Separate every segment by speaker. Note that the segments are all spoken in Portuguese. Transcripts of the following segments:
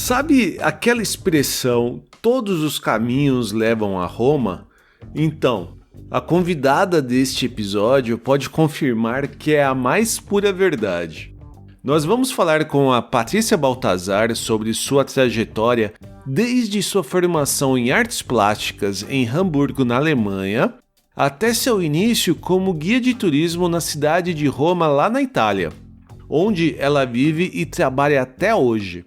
Speaker 1: Sabe aquela expressão, todos os caminhos levam a Roma? Então, a convidada deste episódio pode confirmar que é a mais pura verdade. Nós vamos falar com a Patrícia Baltazar sobre sua trajetória desde sua formação em artes plásticas em Hamburgo, na Alemanha, até seu início como guia de turismo na cidade de Roma, lá na Itália, onde ela vive e trabalha até hoje.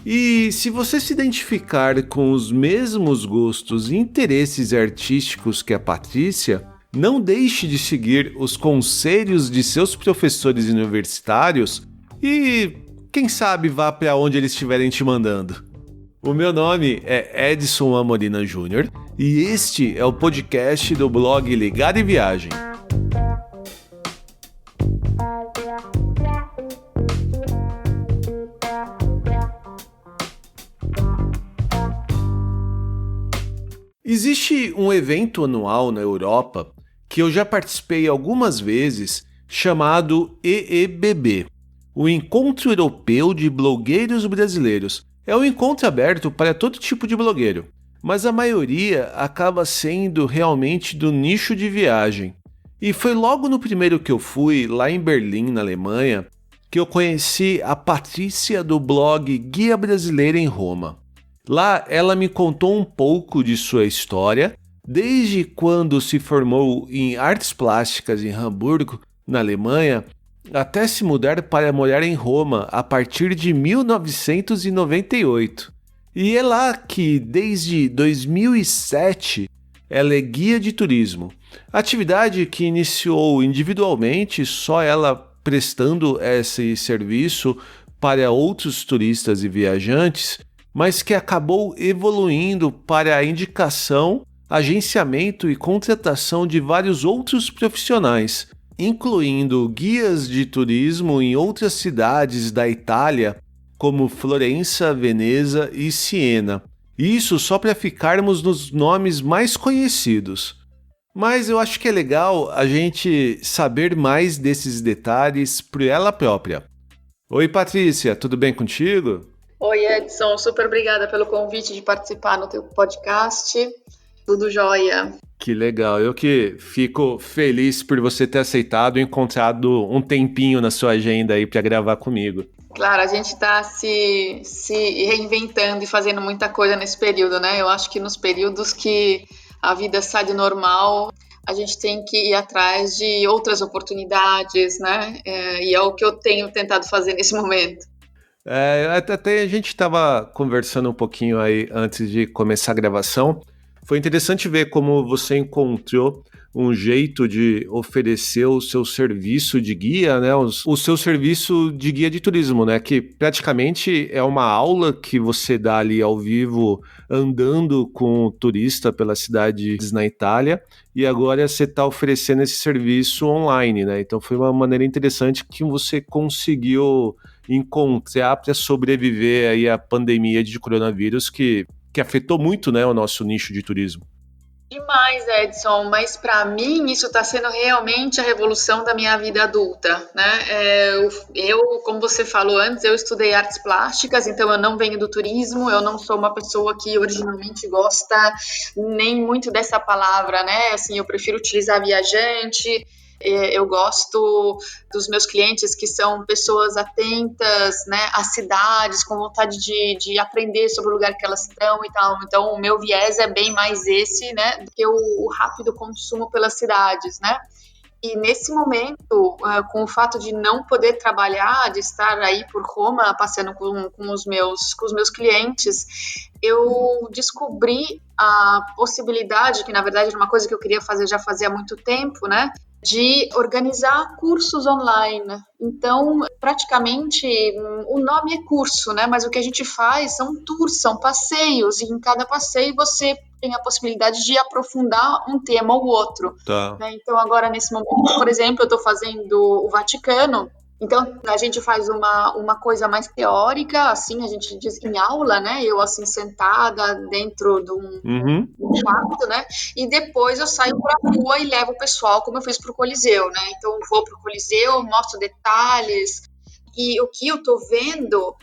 Speaker 1: E se você se identificar com os mesmos gostos e interesses artísticos que a Patrícia, não deixe de seguir os conselhos de seus professores universitários e, quem sabe, vá para onde eles estiverem te mandando. O meu nome é Edson Amorina Júnior e este é o podcast do blog Ligado em Viagem. Existe um evento anual na Europa que eu já participei algumas vezes, chamado EEBB, o Encontro Europeu de Blogueiros Brasileiros. É um encontro aberto para todo tipo de blogueiro, mas a maioria acaba sendo realmente do nicho de viagem. E foi logo no primeiro que eu fui, lá em Berlim, na Alemanha, que eu conheci a Patrícia do blog Guia Brasileira em Roma. Lá ela me contou um pouco de sua história, desde quando se formou em artes plásticas em Hamburgo, na Alemanha, até se mudar para morar em Roma a partir de 1998. E é lá que, desde 2007, ela é guia de turismo, atividade que iniciou individualmente, só ela prestando esse serviço para outros turistas e viajantes, mas que acabou evoluindo para a indicação, agenciamento e contratação de vários outros profissionais, incluindo guias de turismo em outras cidades da Itália, como Florença, Veneza e Siena. Isso só para ficarmos nos nomes mais conhecidos. Mas eu acho que é legal a gente saber mais desses detalhes por ela própria. Oi, Patrícia, tudo bem contigo?
Speaker 2: Oi, Edson, super obrigada pelo convite de participar no teu podcast. Tudo jóia.
Speaker 1: Que legal, eu que fico feliz por você ter aceitado e encontrado um tempinho na sua agenda aí para gravar comigo.
Speaker 2: Claro, a gente está se reinventando e fazendo muita coisa nesse período, né? Eu acho que nos períodos que a vida sai do normal, a gente tem que ir atrás de outras oportunidades, né? E é o que eu tenho tentado fazer nesse momento.
Speaker 1: Até a gente estava conversando um pouquinho aí antes de começar a gravação. Foi interessante ver como você encontrou um jeito de oferecer o seu serviço de guia, né? O seu serviço de guia de turismo, né? Que praticamente é uma aula que você dá ali ao vivo, andando com o turista pelas cidades na Itália, e agora você está oferecendo esse serviço online, né? Então foi uma maneira interessante que você conseguiu encontrar para sobreviver aí à pandemia de coronavírus que afetou muito, né, o nosso nicho de turismo.
Speaker 2: Demais, Edson, mas para mim isso está sendo realmente a revolução da minha vida adulta, né? Como você falou antes, eu estudei artes plásticas, então eu não venho do turismo, eu não sou uma pessoa que originalmente gosta nem muito dessa palavra, né? Assim, eu prefiro utilizar viajante. Eu gosto dos meus clientes que são pessoas atentas, né, às cidades, com vontade de aprender sobre o lugar que elas estão e tal. Então, o meu viés é bem mais esse, né, do que o rápido consumo pelas cidades, né. E nesse momento, com o fato de não poder trabalhar, de estar aí por Roma, passeando com os meus clientes, eu descobri a possibilidade, que na verdade era uma coisa que eu queria fazer já fazia muito tempo, né, de organizar cursos online. Então, praticamente, o nome é curso, né? Mas o que a gente faz são tours, são passeios, e em cada passeio você tem a possibilidade de aprofundar um tema ou outro.
Speaker 1: Tá.
Speaker 2: Né? Então, agora, nesse momento, por exemplo, eu estou fazendo o Vaticano. Então, a gente faz uma coisa mais teórica, assim, a gente diz em aula, né? Eu, assim, sentada dentro de um quarto, né? E depois eu saio para a rua e levo o pessoal, como eu fiz para o Coliseu, né? Então, vou para o Coliseu, mostro detalhes. E o que eu estou vendo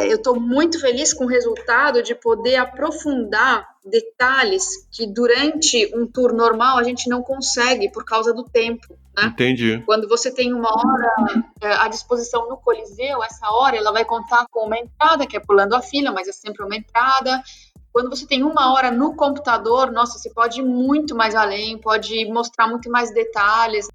Speaker 2: eu estou muito feliz com o resultado de poder aprofundar detalhes que durante um tour normal a gente não consegue por causa do tempo, né?
Speaker 1: Entendi.
Speaker 2: Quando você tem uma hora à disposição no Coliseu, essa hora ela vai contar com uma entrada, que é pulando a fila, mas é sempre uma entrada. Quando você tem uma hora no computador, nossa, você pode ir muito mais além, pode mostrar muito mais detalhes.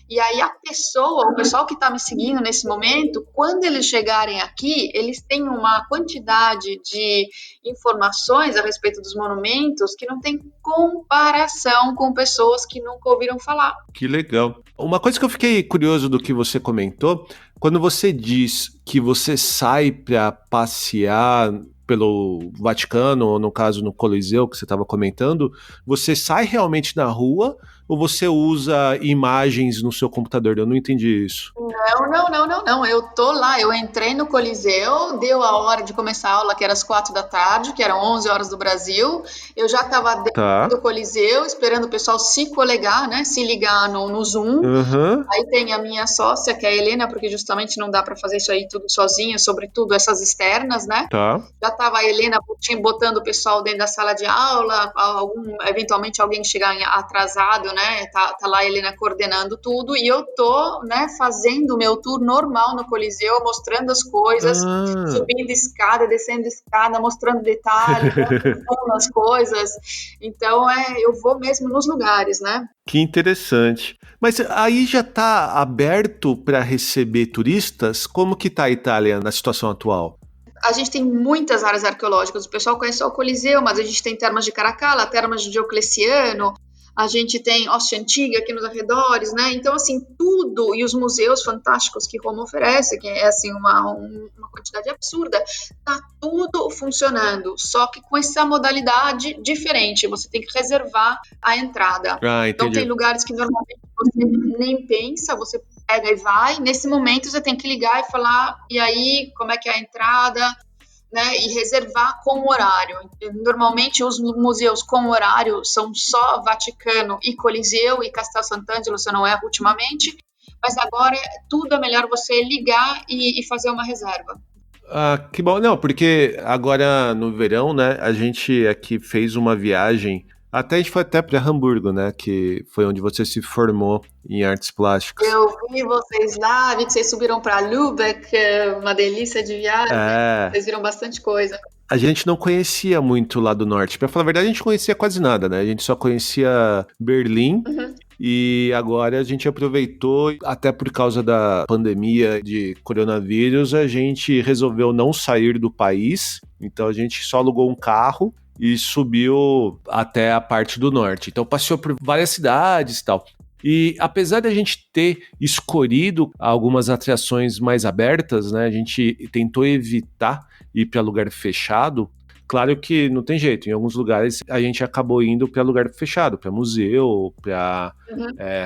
Speaker 2: E aí o pessoal que está me seguindo nesse momento, quando eles chegarem aqui, eles têm uma quantidade de informações a respeito dos monumentos que não tem comparação com pessoas que nunca ouviram falar.
Speaker 1: Que legal. Uma coisa que eu fiquei curioso do que você comentou, quando você diz que você sai para passear pelo Vaticano, ou no caso no Coliseu que você estava comentando, você sai realmente na rua ou você usa imagens no seu computador? Eu não entendi isso.
Speaker 2: Não. Eu tô lá, eu entrei no Coliseu, deu a hora de começar a aula, que era às 4 da tarde, que eram 11 horas do Brasil. Eu já estava dentro do Coliseu, esperando o pessoal se colegar, né? Se ligar no Zoom.
Speaker 1: Uhum.
Speaker 2: Aí tem a minha sócia, que é a Helena, porque justamente não dá para fazer isso aí tudo sozinha, sobretudo essas externas, né?
Speaker 1: Tá.
Speaker 2: Já estava a Helena botando o pessoal dentro da sala de aula, eventualmente alguém chegar atrasado, né? Tá lá a Helena coordenando tudo, e eu tô, né, fazendo o meu tour normal no Coliseu, mostrando as coisas, subindo escada, descendo escada, mostrando detalhes, mostrando as coisas. Então, eu vou mesmo nos lugares, né?
Speaker 1: Que interessante. Mas aí já está aberto para receber turistas? Como que está a Itália na situação atual?
Speaker 2: A gente tem muitas áreas arqueológicas. O pessoal conhece só o Coliseu, mas a gente tem termas de Caracalla, termas de Diocleciano, a gente tem Ostia Antiga aqui nos arredores, né? Então, assim, tudo, e os museus fantásticos que Roma oferece, que é, assim, uma quantidade absurda, tá tudo funcionando, só que com essa modalidade diferente, você tem que reservar a entrada. Então, tem lugares que normalmente você nem pensa, você pega e vai, nesse momento você tem que ligar e falar, e aí, como é que é a entrada, né, e reservar com horário. Normalmente os museus com horário são só Vaticano e Coliseu e Castel Sant'Angelo, se eu não erro ultimamente, mas agora tudo é melhor você ligar e fazer uma reserva.
Speaker 1: Ah, que bom. Não, porque agora no verão, né, a gente aqui fez uma viagem, a gente foi até para Hamburgo, né, que foi onde você se formou em artes plásticas.
Speaker 2: Eu vi vocês lá, vi que vocês subiram para Lübeck, uma delícia de viagem, vocês viram bastante coisa.
Speaker 1: A gente não conhecia muito lá do norte. Pra falar a verdade, a gente conhecia quase nada, né? A gente só conhecia Berlim. E agora a gente aproveitou, até por causa da pandemia de coronavírus, a gente resolveu não sair do país. Então a gente só alugou um carro e subiu até a parte do norte. Então passeou por várias cidades e tal. E apesar de a gente ter escolhido algumas atrações mais abertas, né? A gente tentou evitar ir para lugar fechado. Claro que não tem jeito, em alguns lugares a gente acabou indo para lugar fechado, para museu, para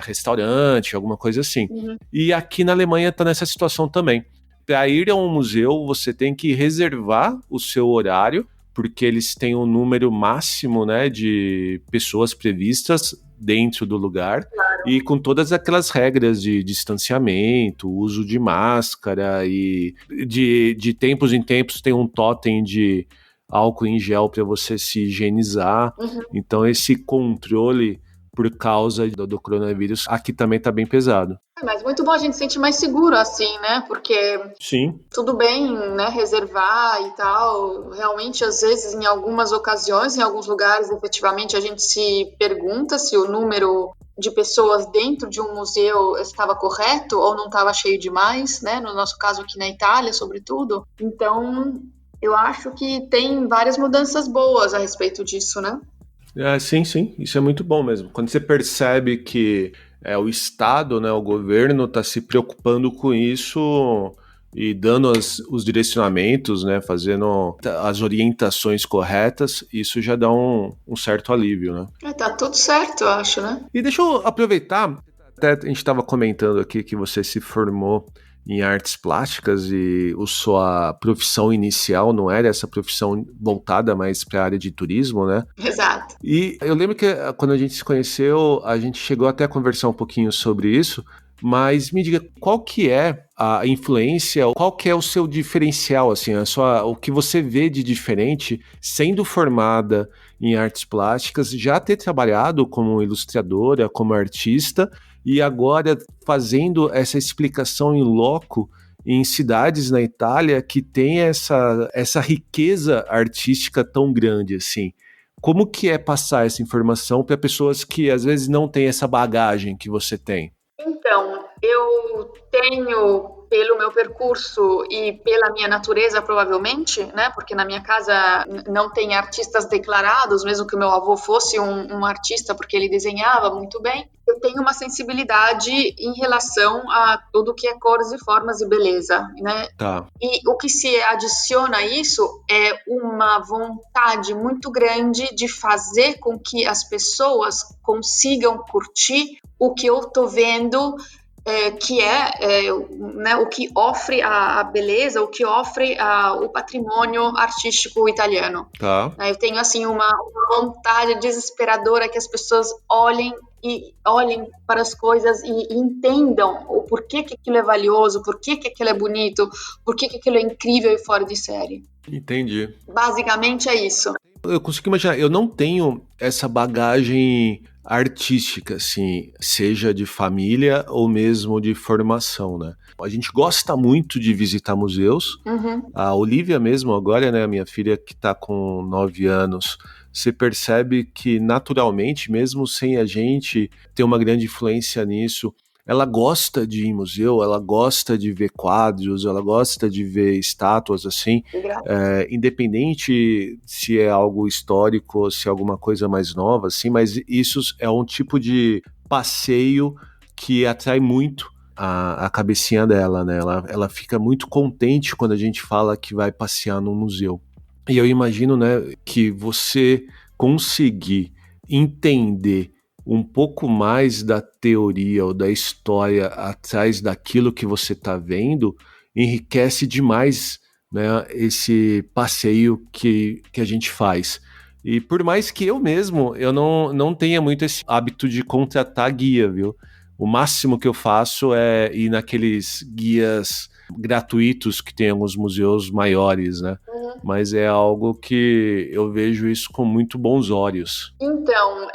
Speaker 1: restaurante, alguma coisa assim. E aqui na Alemanha está nessa situação também. Para ir a um museu, você tem que reservar o seu horário, porque eles têm um número máximo, né, de pessoas previstas dentro do lugar, e com todas aquelas regras de distanciamento, uso de máscara, e de tempos em tempos tem um totem de álcool em gel para você se higienizar. Então esse controle por causa do coronavírus aqui também tá bem pesado.
Speaker 2: Mas muito bom, a gente se sente mais seguro assim, né? Porque
Speaker 1: Sim.
Speaker 2: Tudo bem, né, reservar e tal. Realmente, às vezes, em algumas ocasiões, em alguns lugares, efetivamente, a gente se pergunta se o número de pessoas dentro de um museu estava correto ou não estava cheio demais, né? No nosso caso aqui na Itália, sobretudo. Então, eu acho que tem várias mudanças boas a respeito disso, né?
Speaker 1: Sim, isso é muito bom mesmo. Quando você percebe que o Estado, né, o governo está se preocupando com isso e dando os direcionamentos, né, fazendo as orientações corretas, isso já dá um certo alívio, né?
Speaker 2: Tá tudo certo, eu acho, né?
Speaker 1: E deixa eu aproveitar, até a gente estava comentando aqui que você se formou em artes plásticas e a sua profissão inicial não era essa profissão voltada mais para a área de turismo, né?
Speaker 2: Exato.
Speaker 1: E eu lembro que quando a gente se conheceu, a gente chegou até a conversar um pouquinho sobre isso, mas me diga, qual que é a influência, qual que é o seu diferencial, assim, o que você vê de diferente sendo formada em artes plásticas, já ter trabalhado como ilustradora, como artista, e agora fazendo essa explicação em loco em cidades na Itália que tem essa riqueza artística tão grande assim. Como que é passar essa informação para pessoas que às vezes não têm essa bagagem que você tem?
Speaker 2: Então, eu tenho, pelo meu percurso e pela minha natureza, provavelmente, né? Porque na minha casa não tem artistas declarados, mesmo que o meu avô fosse um artista, porque ele desenhava muito bem. Eu tenho uma sensibilidade em relação a tudo que é cores e formas e beleza, né?
Speaker 1: Tá,
Speaker 2: E o que se adiciona a isso é uma vontade muito grande de fazer com que as pessoas consigam curtir o que eu estou vendo, né, o que ofre a beleza, o que ofre o patrimônio artístico italiano.
Speaker 1: tá.
Speaker 2: Eu tenho assim uma vontade desesperadora que as pessoas olhem para as coisas e entendam o porquê que aquilo é valioso, porquê que aquilo é bonito, porquê que aquilo é incrível e fora de série.
Speaker 1: Entendi.
Speaker 2: Basicamente é isso.
Speaker 1: Eu consigo imaginar, eu não tenho essa bagagem artística, assim, seja de família ou mesmo de formação, né? A gente gosta muito de visitar museus.
Speaker 2: Uhum.
Speaker 1: A Olivia mesmo agora, né, a minha filha que tá com 9 anos, você percebe que naturalmente, mesmo sem a gente ter uma grande influência nisso, ela gosta de ir em museu, ela gosta de ver quadros, ela gosta de ver estátuas assim, independente se é algo histórico ou se é alguma coisa mais nova, assim, mas isso é um tipo de passeio que atrai muito a cabecinha dela, né? Ela fica muito contente quando a gente fala que vai passear no museu. E eu imagino, né, que você conseguir entender um pouco mais da teoria ou da história atrás daquilo que você está vendo enriquece demais, né, esse passeio que a gente faz. E por mais que eu mesmo, eu não tenha muito esse hábito de contratar guia, viu? O máximo que eu faço é ir naqueles guias gratuitos que tem alguns museus maiores, né?
Speaker 2: Uhum.
Speaker 1: Mas é algo que eu vejo isso com muito bons olhos.
Speaker 2: Então,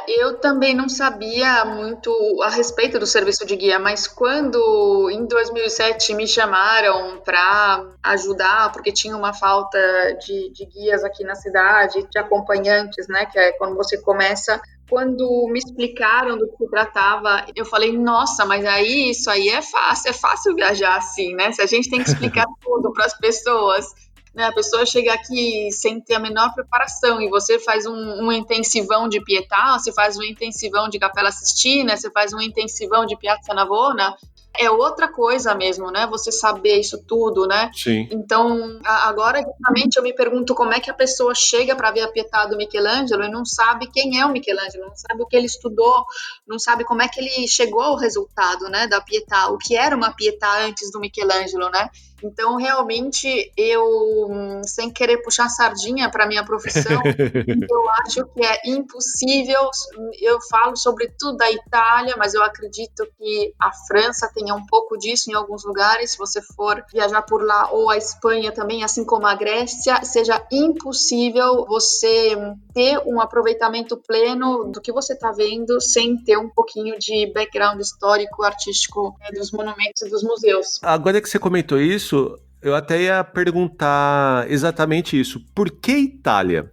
Speaker 2: eu também não sabia muito a respeito do serviço de guia, mas quando em 2007 me chamaram para ajudar, porque tinha uma falta de guias aqui na cidade, de acompanhantes, né? Que é quando você começa. Quando me explicaram do que se tratava, eu falei, nossa, mas aí isso aí é fácil viajar assim, né? Se a gente tem que explicar tudo para as pessoas, né? A pessoa chega aqui sem ter a menor preparação e você faz um intensivão de Pietà, você faz um intensivão de Capela Sistina, você faz um intensivão de Piazza Navona, é outra coisa mesmo, né? Você saber isso tudo, né?
Speaker 1: Sim.
Speaker 2: Então, agora, justamente, eu me pergunto como é que a pessoa chega para ver a Pietà do Michelangelo e não sabe quem é o Michelangelo, não sabe o que ele estudou, não sabe como é que ele chegou ao resultado, né, da Pietà, o que era uma Pietà antes do Michelangelo, né? Então, realmente, eu, sem querer puxar sardinha para minha profissão, eu acho que é impossível. Eu falo sobretudo da Itália, mas eu acredito que a França tenha um pouco disso em alguns lugares. Se você for viajar por lá, ou a Espanha também, assim como a Grécia, seja impossível você ter um aproveitamento pleno do que você está vendo sem ter um pouquinho de background histórico, artístico, dos monumentos e dos museus.
Speaker 1: Agora que você comentou isso, eu até ia perguntar exatamente isso. Por que Itália?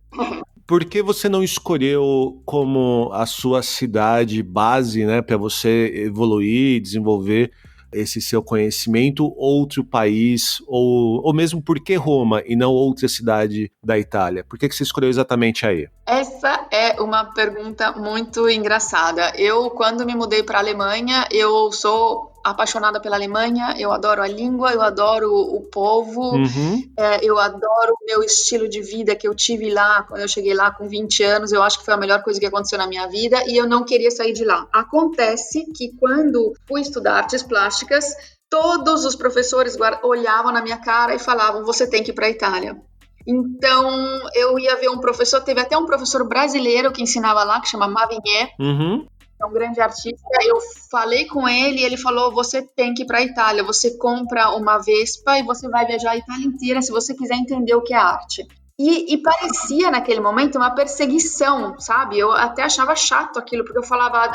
Speaker 1: Por que você não escolheu como a sua cidade base, né, para você evoluir e desenvolver esse seu conhecimento, outro país, ou mesmo por que Roma e não outra cidade da Itália? Por que você escolheu exatamente aí?
Speaker 2: Essa é uma pergunta muito engraçada. Eu, quando me mudei para a Alemanha, eu sou apaixonada pela Alemanha, eu adoro a língua, eu adoro o povo,
Speaker 1: Uhum.
Speaker 2: eu adoro o meu estilo de vida que eu tive lá, quando eu cheguei lá com 20 anos, eu acho que foi a melhor coisa que aconteceu na minha vida e eu não queria sair de lá. Acontece que quando fui estudar artes plásticas, todos os professores olhavam na minha cara e falavam, você tem que ir para a Itália. Então, eu ia ver um professor, teve até um professor brasileiro que ensinava lá, que chama Mavigné.
Speaker 1: Uhum.
Speaker 2: é um grande artista. Eu falei com ele e ele falou: você tem que ir para a Itália, você compra uma Vespa e você vai viajar a Itália inteira se você quiser entender o que é arte. E parecia naquele momento uma perseguição, sabe? Eu até achava chato aquilo, porque eu falava,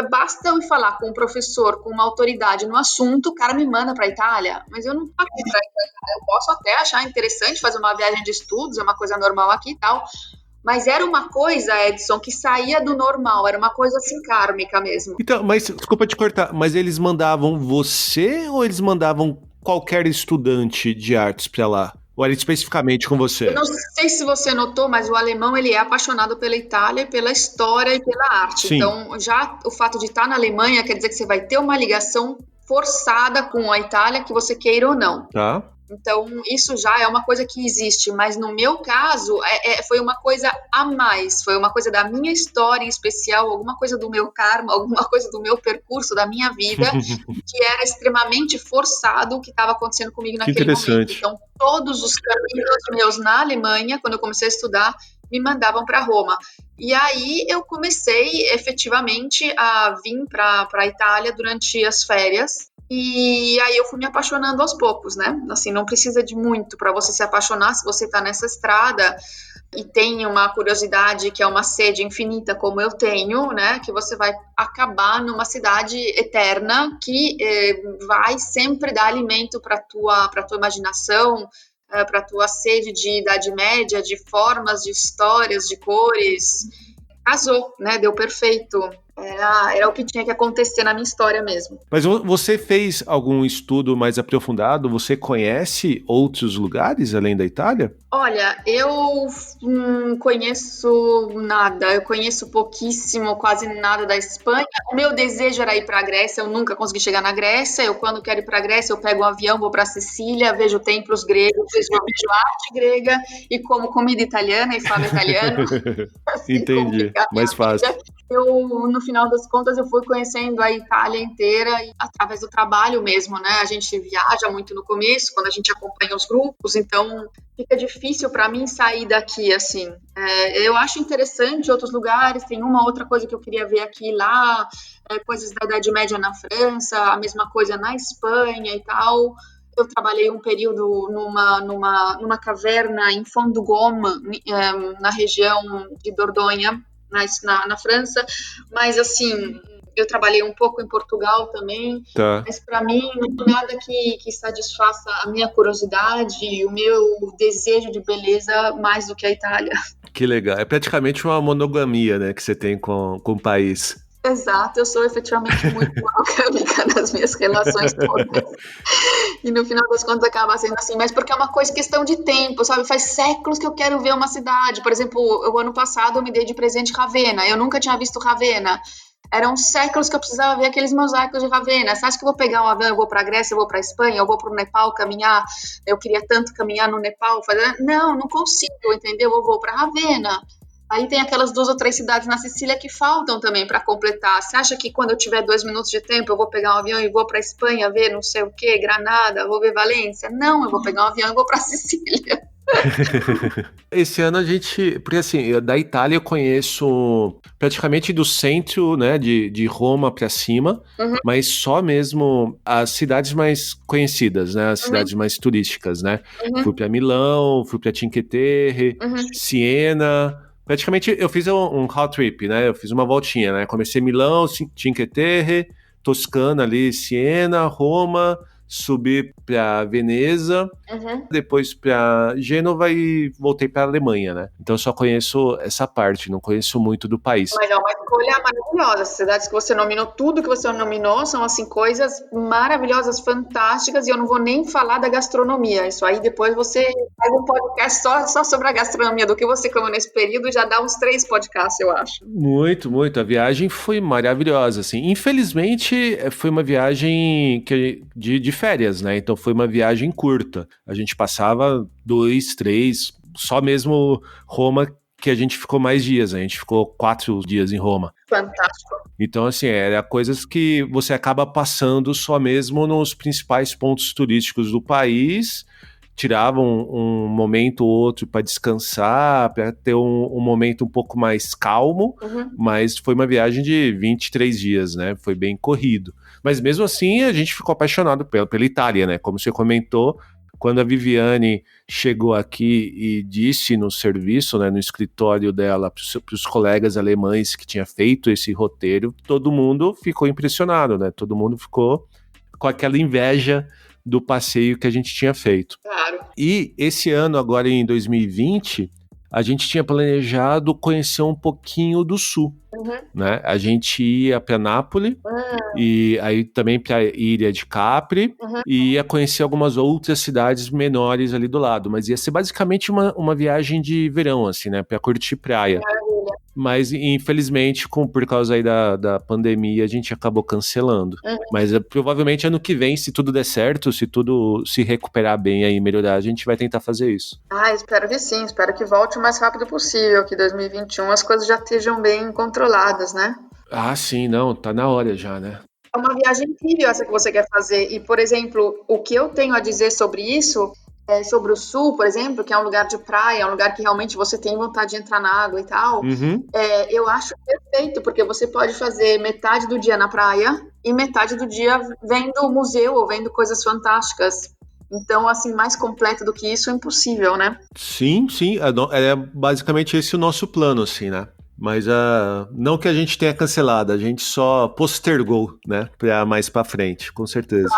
Speaker 2: basta eu ir falar com um professor, com uma autoridade no assunto, o cara me manda para a Itália, mas eu não tô aqui pra Itália. Eu posso até achar interessante fazer uma viagem de estudos, é uma coisa normal aqui e tal, mas era uma coisa, Edson, que saía do normal, era uma coisa assim kármica mesmo.
Speaker 1: Então, mas desculpa te cortar, mas eles mandavam você ou eles mandavam qualquer estudante de artes pra lá? Ou era especificamente com
Speaker 2: Eu
Speaker 1: você?
Speaker 2: não sei se você notou, mas o alemão ele é apaixonado pela Itália, pela história e pela arte.
Speaker 1: Sim.
Speaker 2: Então, já o fato de estar na Alemanha quer dizer que você vai ter uma ligação forçada com a Itália, que você queira ou não.
Speaker 1: Tá.
Speaker 2: Então, isso já é uma coisa que existe, mas no meu caso, foi uma coisa a mais, foi uma coisa da minha história em especial, alguma coisa do meu karma, alguma coisa do meu percurso, da minha vida, que era extremamente forçado o que estava acontecendo comigo
Speaker 1: Que
Speaker 2: naquele momento.
Speaker 1: interessante.
Speaker 2: Então, todos os caminhos meus na Alemanha, quando eu comecei a estudar, me mandavam para Roma. E aí eu comecei efetivamente a vir para a Itália durante as férias. E aí eu fui me apaixonando aos poucos, né? Assim, não precisa de muito para você se apaixonar se você tá nessa estrada e tem uma curiosidade que é uma sede infinita como eu tenho, né? Que você vai acabar numa cidade eterna que vai sempre dar alimento para tua imaginação, para tua sede de Idade Média, de formas, de histórias, de cores. Casou, né? Deu perfeito. Era o que tinha que acontecer na minha história mesmo.
Speaker 1: Mas você fez algum estudo mais aprofundado? Você conhece outros lugares além da Itália?
Speaker 2: Olha, eu não conheço nada, eu conheço pouquíssimo, quase nada da Espanha. O meu desejo era ir para a Grécia, eu nunca consegui chegar na Grécia. Eu, quando quero ir para a Grécia, eu pego um avião, vou para Sicília, vejo templos gregos, vejo arte grega e como comida italiana e falo italiano. Assim,
Speaker 1: Entendi, mais fácil.
Speaker 2: No final das contas, eu fui conhecendo a Itália inteira através do trabalho mesmo, né? A gente viaja muito no começo, quando a gente acompanha os grupos, então fica difícil para mim sair daqui, assim. Eu acho interessante outros lugares, tem uma outra coisa que eu queria ver aqui e lá, coisas da Idade Média na França, a mesma coisa na Espanha e tal. Eu trabalhei um período numa caverna em Font du Gaume, na região de Dordogne, na França, mas assim, eu trabalhei um pouco em Portugal também,
Speaker 1: Tá.
Speaker 2: mas para mim não tem nada que satisfaça a minha curiosidade e o meu desejo de beleza mais do que a Itália.
Speaker 1: Que legal. É praticamente uma monogamia, né, que você tem com o país.
Speaker 2: Exato, eu sou efetivamente muito monogâmica nas minhas relações todas. E no final das contas acaba sendo assim, mas porque é uma coisa, questão de tempo, sabe? Faz séculos que eu quero ver uma cidade. Por exemplo, o ano passado eu me dei de presente Ravenna, eu nunca tinha visto Ravenna. Eram séculos que eu precisava ver aqueles mosaicos de Ravenna. Você acha que eu vou pegar um avião, eu vou para a Grécia, eu vou para a Espanha, eu vou para o Nepal caminhar? Eu queria tanto caminhar no Nepal. Não consigo, entendeu? Eu vou para Ravenna. Aí tem aquelas 2 ou 3 cidades na Sicília que faltam também para completar. Você acha que quando eu tiver 2 minutos de tempo eu vou pegar um avião e vou para Espanha ver não sei o que, Granada, vou ver Valência? Não, eu vou pegar um avião e vou para Sicília.
Speaker 1: Esse ano a gente, porque assim, da Itália eu conheço praticamente do centro, né, de Roma para cima, mas só mesmo as cidades mais conhecidas, né, as cidades mais turísticas, né. Fui para Milão, fui para Cinque Terre, Siena. Praticamente eu fiz um road trip, né? Eu fiz uma voltinha, né? Comecei em Milão, Cinque Terre, Toscana ali, Siena, Roma, subi para Veneza, depois para Gênova e voltei para Alemanha, né? Então eu só conheço essa parte, não conheço muito do país.
Speaker 2: Mas é uma escolha maravilhosa. As cidades que você nominou, tudo que você nominou são assim coisas maravilhosas, fantásticas, e eu não vou nem falar da gastronomia. Isso aí depois você faz um podcast só sobre a gastronomia, do que você comeu nesse período, já dá uns 3 podcasts, eu acho.
Speaker 1: Muito, muito. A viagem foi maravilhosa, assim. Infelizmente, foi uma viagem de férias, né? Então foi uma viagem curta. A gente passava 2, 3, só mesmo Roma, que a gente ficou mais dias. A gente ficou 4 dias em Roma.
Speaker 2: Fantástico.
Speaker 1: Então, assim, era coisas que você acaba passando só mesmo nos principais pontos turísticos do país, tiravam um momento ou outro para descansar, para ter um momento um pouco mais calmo, mas foi uma viagem de 23 dias, né? Foi bem corrido. Mas mesmo assim, a gente ficou apaixonado pela Itália, né? Como você comentou, quando a Viviane chegou aqui e disse no serviço, né, no escritório dela, para os colegas alemães que tinha feito esse roteiro, todo mundo ficou impressionado, né? Todo mundo ficou com aquela inveja do passeio que a gente tinha feito.
Speaker 2: Claro.
Speaker 1: E esse ano, agora em 2020, a gente tinha planejado conhecer um pouquinho do sul, né? A gente ia para Nápoles e aí também para a Ilha de Capri e ia conhecer algumas outras cidades menores ali do lado, mas ia ser basicamente uma viagem de verão, assim, né? Para curtir praia. Mas, infelizmente, por causa aí da pandemia, a gente acabou cancelando. Mas provavelmente ano que vem, se tudo der certo, se tudo se recuperar bem aí e melhorar, a gente vai tentar fazer isso.
Speaker 2: Espero que sim, espero que volte o mais rápido possível, que 2021 as coisas já estejam bem controladas, né?
Speaker 1: Sim, não, tá na hora já, né?
Speaker 2: É uma viagem incrível essa que você quer fazer. E, por exemplo, o que eu tenho a dizer sobre isso sobre o sul, por exemplo, que é um lugar de praia, é um lugar que realmente você tem vontade de entrar na água e tal, eu acho perfeito, porque você pode fazer metade do dia na praia e metade do dia vendo museu ou vendo coisas fantásticas. Então, assim, mais completo do que isso é impossível, né?
Speaker 1: Sim, é basicamente esse o nosso plano, assim, né? Mas não que a gente tenha cancelado, a gente só postergou, né? Pra mais pra frente, com certeza.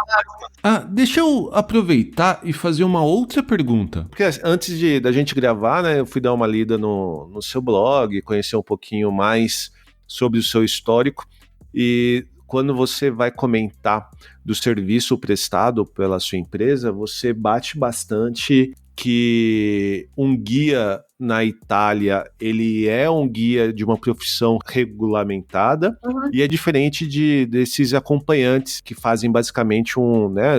Speaker 1: Deixa eu aproveitar e fazer uma outra pergunta. Porque antes da gente gravar, né? Eu fui dar uma lida no seu blog, conhecer um pouquinho mais sobre o seu histórico. E quando você vai comentar do serviço prestado pela sua empresa, você bate bastante que um guia na Itália, ele é um guia de uma profissão regulamentada e é diferente desses acompanhantes que fazem basicamente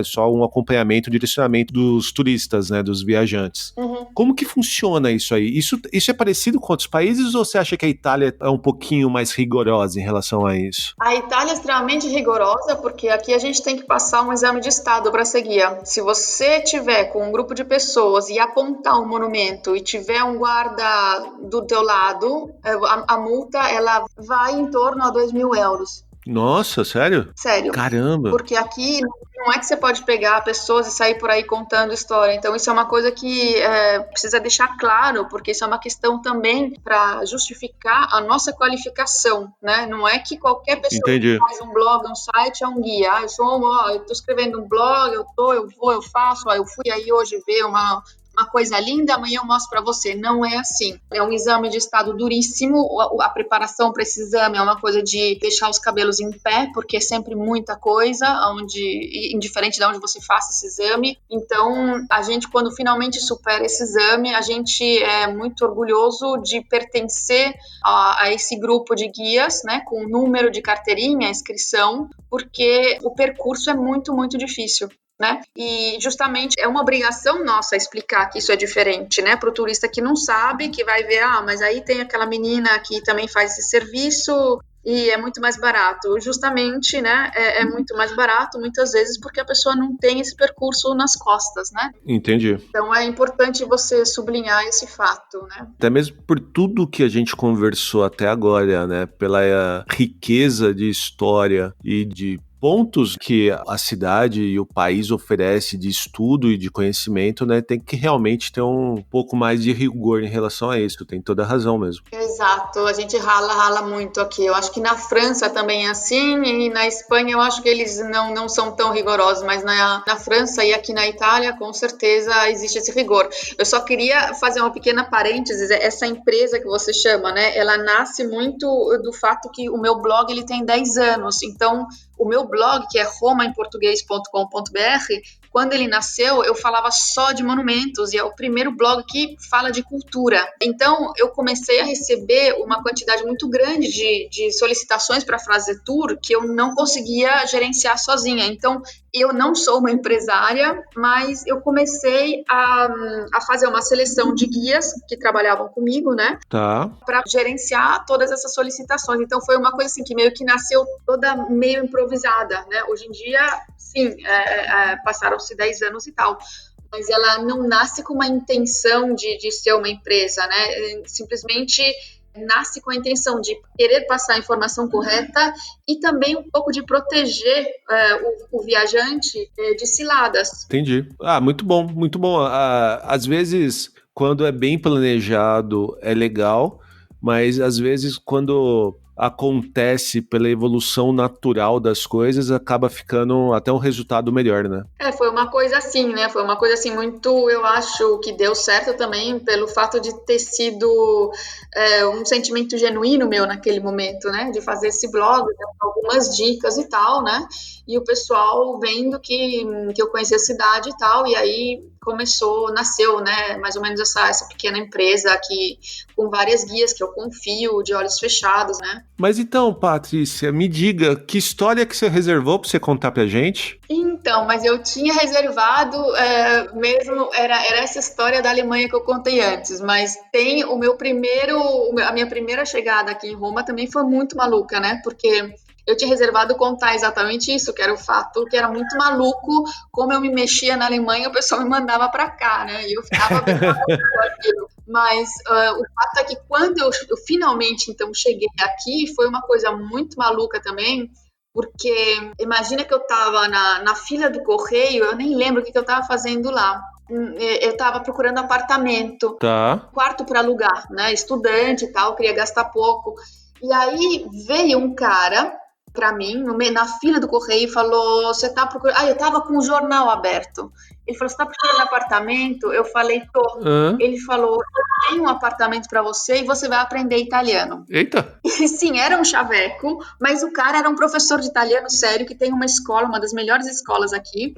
Speaker 1: só um acompanhamento, direcionamento dos turistas, né, dos viajantes. Como que funciona isso aí? Isso é parecido com outros países ou você acha que a Itália é um pouquinho mais rigorosa em relação a isso?
Speaker 2: A Itália é extremamente rigorosa porque aqui a gente tem que passar um exame de estado para ser guia. Se você tiver com um grupo de pessoas e apontar um monumento e tiver um guarda do teu lado, a multa ela vai em torno a 2.000 euros.
Speaker 1: Nossa, sério?
Speaker 2: Sério.
Speaker 1: Caramba!
Speaker 2: Porque aqui não é que você pode pegar pessoas e sair por aí contando história. Então, isso é uma coisa que precisa deixar claro, porque isso é uma questão também para justificar a nossa qualificação, né? Não é que qualquer pessoa que faz um blog, um site, é um guia. Eu tô escrevendo um blog, eu vou, eu faço, eu fui aí hoje ver uma coisa linda, amanhã eu mostro para você. Não é assim. É um exame de estado duríssimo. A preparação para esse exame é uma coisa de deixar os cabelos em pé, porque é sempre muita coisa, indiferente de onde você faça esse exame. Então, a gente, quando finalmente supera esse exame, a gente é muito orgulhoso de pertencer a esse grupo de guias, né, com o número de carteirinha, inscrição, porque o percurso é muito, muito difícil. Né? E justamente é uma obrigação nossa explicar que isso é diferente, né? Para o turista que não sabe, que vai ver, mas aí tem aquela menina que também faz esse serviço e é muito mais barato. Justamente, né? É muito mais barato muitas vezes porque a pessoa não tem esse percurso nas costas, né?
Speaker 1: Entendi.
Speaker 2: Então é importante você sublinhar esse fato, né?
Speaker 1: Até mesmo por tudo que a gente conversou até agora, né? Pela riqueza de história e de pontos que a cidade e o país oferece de estudo e de conhecimento, né, tem que realmente ter um pouco mais de rigor em relação a isso, tem toda a razão mesmo.
Speaker 2: Exato, a gente rala muito aqui. Eu acho que na França também é assim, e na Espanha eu acho que eles não são tão rigorosos, mas na França e aqui na Itália, com certeza existe esse rigor. Eu só queria fazer uma pequena parênteses, essa empresa que você chama, né, ela nasce muito do fato que o meu blog ele tem 10 anos, então o meu blog, que é romaemportugues.com.br, quando ele nasceu, eu falava só de monumentos, e é o primeiro blog que fala de cultura. Então, eu comecei a receber uma quantidade muito grande de solicitações para fazer tour que eu não conseguia gerenciar sozinha. Então, eu não sou uma empresária, mas eu comecei a fazer uma seleção de guias que trabalhavam comigo, né?
Speaker 1: Tá.
Speaker 2: Para gerenciar todas essas solicitações. Então, foi uma coisa assim que meio que nasceu toda meio improvisada, né? Hoje em dia, sim, passaram-se 10 anos e tal. mas ela não nasce com uma intenção de ser uma empresa, né? Simplesmente nasce com a intenção de querer passar a informação correta e também um pouco de proteger o viajante de ciladas.
Speaker 1: Entendi. Muito bom, muito bom. Às vezes, quando é bem planejado, é legal, mas às vezes, quando acontece pela evolução natural das coisas, acaba ficando até um resultado melhor, né?
Speaker 2: Foi uma coisa assim, né? Foi uma coisa assim muito, eu acho que deu certo também pelo fato de ter sido um sentimento genuíno meu naquele momento, né? De fazer esse blog, algumas dicas e tal, né? E o pessoal vendo que eu conhecia a cidade e tal, e aí nasceu, né? Mais ou menos essa pequena empresa aqui, com várias guias que eu confio, de olhos fechados, né?
Speaker 1: Mas então, Patrícia, me diga, que história que você reservou para você contar pra gente?
Speaker 2: Então, mas eu tinha reservado mesmo, era essa história da Alemanha que eu contei antes, mas tem a minha primeira chegada aqui em Roma também foi muito maluca, né? Porque eu tinha reservado contar exatamente isso, que era o fato que era muito maluco como eu me mexia na Alemanha, o pessoal me mandava para cá, né? E eu ficava bem aquilo. Mas o fato é que quando eu finalmente então cheguei aqui, foi uma coisa muito maluca também, porque imagina que eu estava na fila do correio, eu nem lembro o que eu estava fazendo lá. Eu estava procurando apartamento,
Speaker 1: Tá.
Speaker 2: quarto para alugar, né? Estudante e tal, queria gastar pouco. E aí veio um cara para mim, na fila do correio, e falou: você tá procurando. Eu tava com o jornal aberto. Ele falou: você tá procurando apartamento? Eu falei: tô. Ele falou: eu tenho um apartamento para você e você vai aprender italiano.
Speaker 1: Eita!
Speaker 2: E sim, era um chaveco, mas o cara era um professor de italiano sério que tem uma escola, uma das melhores escolas aqui.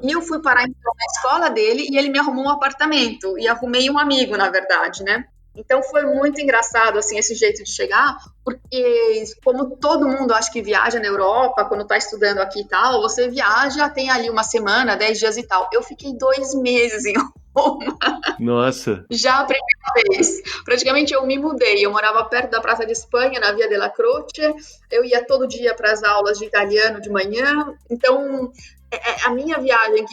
Speaker 2: E eu fui parar então na escola dele e ele me arrumou um apartamento. E arrumei um amigo, na verdade, né? Então foi muito engraçado, assim, esse jeito de chegar, porque como todo mundo acho que viaja na Europa, quando tá estudando aqui e tal, você viaja, tem ali uma semana, 10 dias e tal. Eu fiquei 2 meses em Roma.
Speaker 1: Nossa.
Speaker 2: Já a primeira vez. Praticamente eu me mudei. Eu morava perto da Praça de Espanha, na Via della Croce. Eu ia todo dia para as aulas de italiano de manhã. Então, a minha viagem,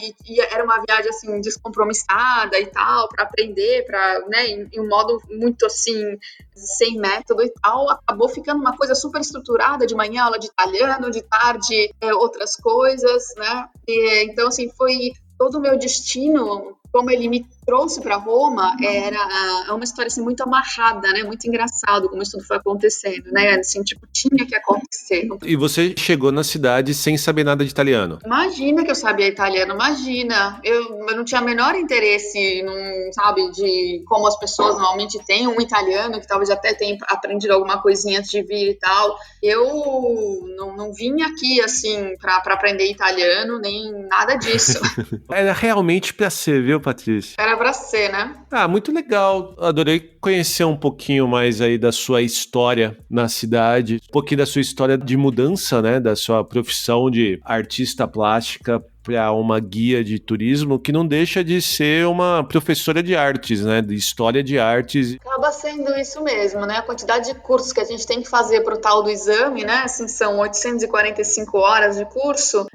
Speaker 2: era uma viagem assim descompromissada e tal, para aprender, né, em um modo muito assim sem método e tal, acabou ficando uma coisa super estruturada. De manhã aula de italiano, de tarde outras coisas, né? Então assim foi todo o meu destino, como ele me trouxe para Roma, era uma história assim, muito amarrada, né? Muito engraçado como isso tudo foi acontecendo, né? Assim, tipo, tinha que acontecer.
Speaker 1: E você chegou na cidade sem saber nada de italiano?
Speaker 2: Imagina que eu sabia italiano, imagina. Eu não tinha o menor interesse, sabe, de como as pessoas normalmente têm um italiano, que talvez até tenha aprendido alguma coisinha antes de vir e tal. Eu não vim aqui, assim, para aprender italiano, nem nada disso.
Speaker 1: Era realmente pra ser, viu, Patrícia?
Speaker 2: Era pra ser, né?
Speaker 1: Muito legal. Adorei conhecer um pouquinho mais aí da sua história na cidade, um pouquinho da sua história de mudança, né, da sua profissão de artista plástica para uma guia de turismo, que não deixa de ser uma professora de artes, né, de história de artes.
Speaker 2: Acaba sendo isso mesmo, né? A quantidade de cursos que a gente tem que fazer para o tal do exame, né? Assim, são 845 horas de curso,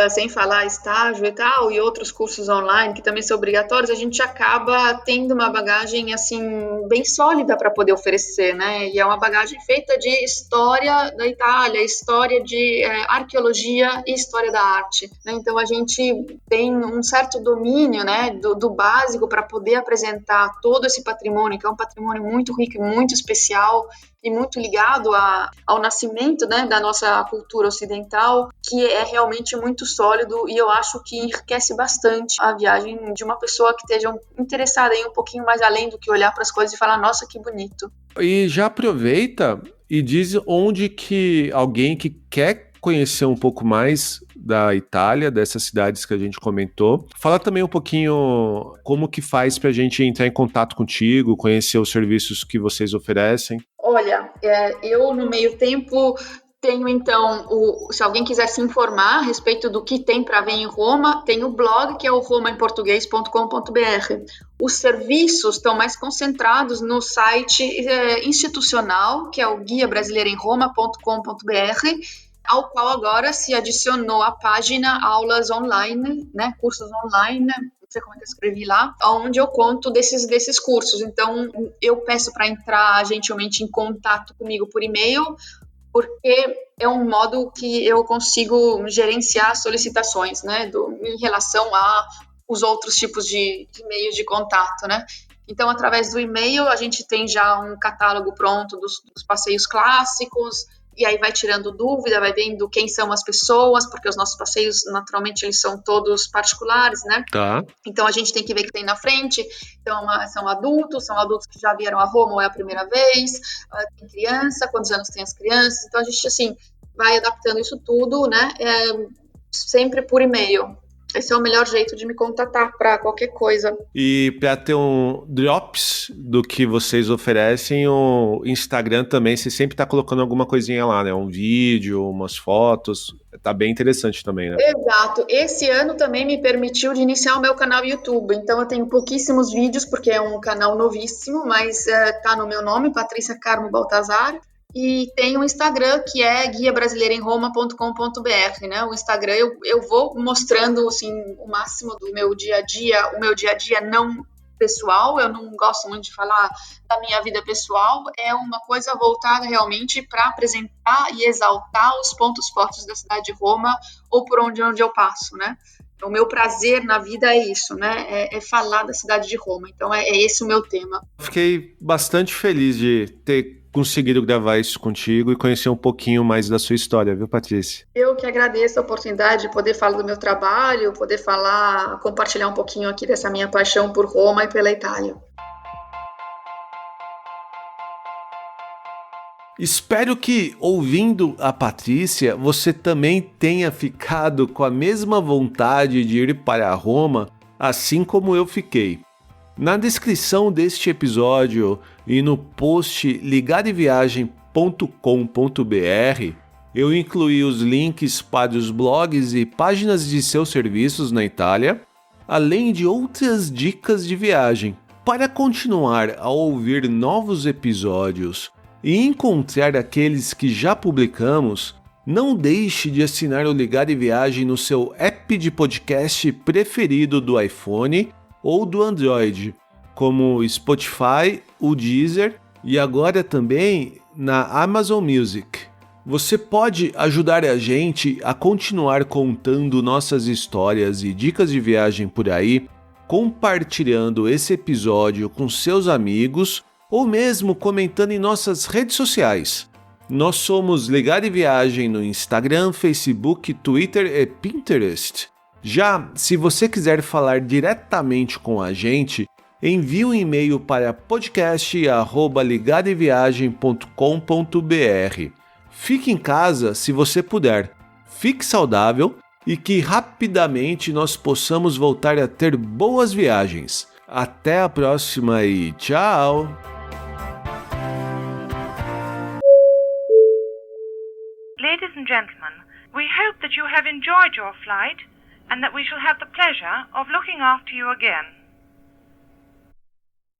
Speaker 2: sem falar estágio e tal, e outros cursos online que também são obrigatórios. A gente acaba tendo uma bagagem assim bem sólida para poder oferecer, né? E é uma bagagem feita de história da Itália, história de arqueologia e história da arte, né? Então a gente tem um certo domínio, né, do básico para poder apresentar todo esse patrimônio, que é um patrimônio muito rico e muito especial e muito ligado ao nascimento, né, da nossa cultura ocidental, que é realmente muito sólido, e eu acho que enriquece bastante a viagem de uma pessoa que esteja interessada em um pouquinho mais além do que olhar para as coisas e falar: nossa, que bonito.
Speaker 1: E já aproveita e diz onde que alguém que quer conhecer um pouco mais da Itália, dessas cidades que a gente comentou. Fala também um pouquinho como que faz pra gente entrar em contato contigo, conhecer os serviços que vocês oferecem.
Speaker 2: Olha, eu no meio tempo tenho então, se alguém quiser se informar a respeito do que tem para ver em Roma, tem o blog, que é o romaemportugues.com.br. Os serviços estão mais concentrados no site institucional, que é o guia brasileiro em Roma.com.br, ao qual agora se adicionou a página aulas online, né, cursos online, sei como é que eu escrevi lá, onde eu conto desses cursos. Então, eu peço para entrar gentilmente em contato comigo por e-mail, porque é um modo que eu consigo gerenciar solicitações, né, em relação a os outros tipos de meios de contato, né. Então, através do e-mail, a gente tem já um catálogo pronto dos passeios clássicos, e aí vai tirando dúvida, vai vendo quem são as pessoas, porque os nossos passeios, naturalmente, eles são todos particulares, né?
Speaker 1: Tá.
Speaker 2: Então, a gente tem que ver que tem na frente. Então, são adultos que já vieram a Roma ou é a primeira vez, tem criança, quantos anos tem as crianças. Então, a gente, assim, vai adaptando isso tudo, né? Sempre por e-mail. Esse é o melhor jeito de me contatar para qualquer coisa.
Speaker 1: E para ter um drops do que vocês oferecem, o Instagram também, você sempre tá colocando alguma coisinha lá, né? Um vídeo, umas fotos. Tá bem interessante também, né?
Speaker 2: Exato. Esse ano também me permitiu de iniciar o meu canal YouTube. Então eu tenho pouquíssimos vídeos, porque é um canal novíssimo, mas tá no meu nome, Patrícia Carmo Baltazar. E tem um Instagram que é guiabrasileiraemroma.com.br, né? O Instagram eu vou mostrando assim o máximo do meu dia a dia, o meu dia a dia não pessoal, eu não gosto muito de falar da minha vida pessoal, é uma coisa voltada realmente para apresentar e exaltar os pontos fortes da cidade de Roma ou por onde eu passo, né? O meu prazer na vida é isso, né? É falar da cidade de Roma. Então é esse o meu tema.
Speaker 1: Fiquei bastante feliz de ter conseguido gravar isso contigo e conhecer um pouquinho mais da sua história, viu, Patrícia?
Speaker 2: Eu que agradeço a oportunidade de poder falar do meu trabalho, poder falar, compartilhar um pouquinho aqui dessa minha paixão por Roma e pela Itália.
Speaker 1: Espero que, ouvindo a Patrícia, você também tenha ficado com a mesma vontade de ir para Roma, assim como eu fiquei. Na descrição deste episódio e no post ligadeviagem.com.br, eu incluí os links para os blogs e páginas de seus serviços na Itália, além de outras dicas de viagem. Para continuar a ouvir novos episódios e encontrar aqueles que já publicamos, não deixe de assinar o Ligado em Viagem no seu app de podcast preferido do iPhone ou do Android, como o Spotify, o Deezer e agora também na Amazon Music. Você pode ajudar a gente a continuar contando nossas histórias e dicas de viagem por aí, compartilhando esse episódio com seus amigos ou mesmo comentando em nossas redes sociais. Nós somos Ligado em Viagem no Instagram, Facebook, Twitter e Pinterest. Já, se você quiser falar diretamente com a gente, envie um e-mail para podcast@ligadeviagem.com.br. Fique em casa se você puder, fique saudável e que rapidamente nós possamos voltar a ter boas viagens. Até a próxima e tchau!
Speaker 3: Ladies and gentlemen, we hope that you have enjoyed your flight and that we shall have the pleasure of looking after you again.